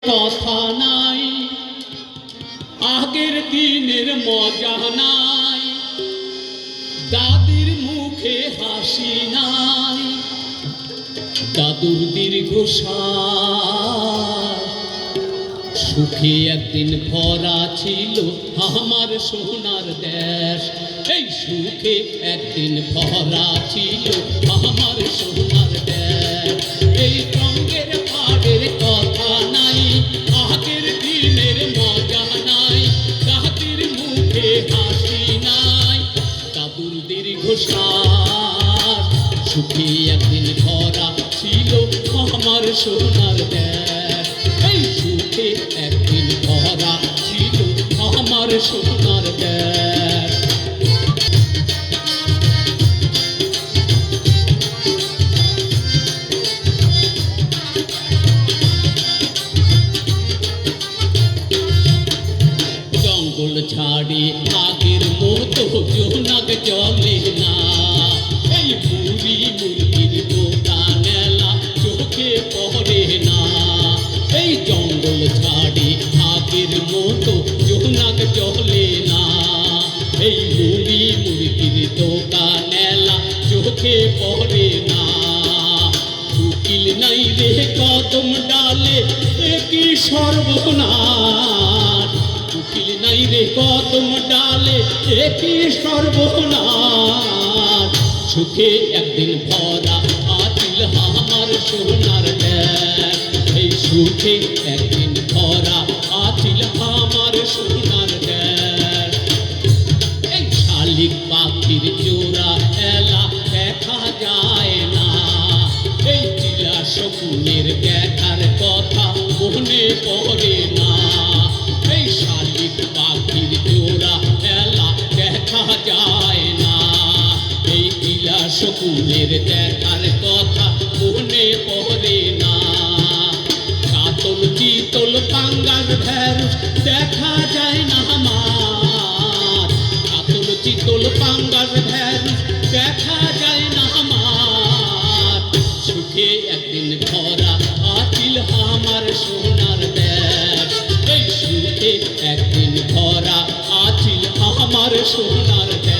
কথা নাই, আগের দিনের মজা নাই, দাদির মুখে হাসি নাই, দাদুর দীর্ঘশ্বাস সুখে একদিন ভরা ছিল আমার সোনার দেশ। এই সুখে একদিন ভরা ছিল আমার সোনার দেশ। এই রঙের পাড়ের কথা নাই, আগের দিনের মজা নাই, দাদির মুখে হাসি নাই, দাদুর দীর্ঘশ্বাস সুখে একদিন ভরা ছিল আমার সোনার দেশ। এই সুখে একদিন ভরা ছিল আমার সোনার দেশ। জঙ্গল ছাড়ি আগের মতো জোনাক চলে না, এই বুড়ি মুরগির দোকানেলা চোখে পড়ে না। এই জঙ্গল ছাড়ি আগের মতো জোনাক চলে না, এই বুড়ি মুরগির দোকানেলা চোখে পড়ে না। উকিল নাই রে কদম ডালে কি সর্বনাশ, উকিল নাই রে কদম ডালে কি সর্বনাশ। সুখে একদিন ভরা আছিল আমার সোনার দেশ। এই সুখে একদিন ভরা আছিল আমার সোনার দেশ। এই শালিক পাখির জোড়া এলা দেখা যায় না, এই চিলা শকুনের দেখার কথা মনে পড়ে না। এই শালিক পাখির জোড়া এলা দেখা যায় না, এই চিলা শকুনের দেখার কথা মনে পড়ে না। কাতল চিতল পাঙ্গাস ঢেঁড়স দেখা যায় না আমার, কাতল চিতল পাঙ্গাস ঢেঁড়স দেখা যায় না আমার। সুখে একদিন ভরা আছিল আমার সোনার দেশ। এই সুখে একদিন ভরা আছিল আমার সোনার দেশ।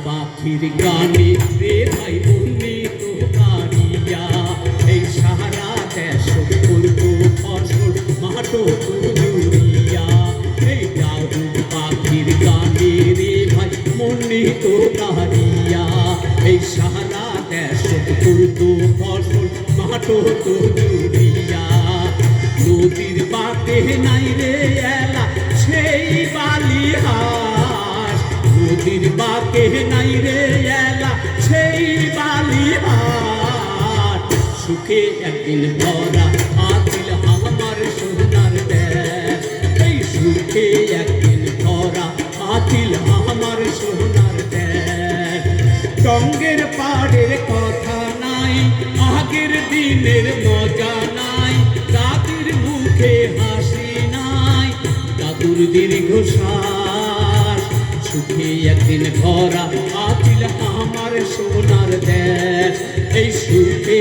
পাখির গানে রে ভাই বন্দিত কারিয়া, এই সারা দেশ করব ফসল মাঠো জুড়িয়া। এই ডাহু পাখির গানে রে ভাই বন্দিত কারিয়া, এই সারা দেশ করব ফসল মাঠো জুড়িয়া। নদীর বাটে নাই রে এলা সেই বালিহাস, নদীর বাঁকে নাই রে এলা সেই বালিহাট। সুখে একদিন ভরা আছিল আমার সোনার দেশ। এই সুখে একদিন ভরা আছিল আমার সোনার দেশ। রঙের পাড়ের কথা নাই, আগের দিনের মজা নাই, দাদির মুখে হাসি নাই, দাদুর দীর্ঘশ্বাস সুখে একদিন ভরা আছিল আমার সোনার দেশ। এই সুখে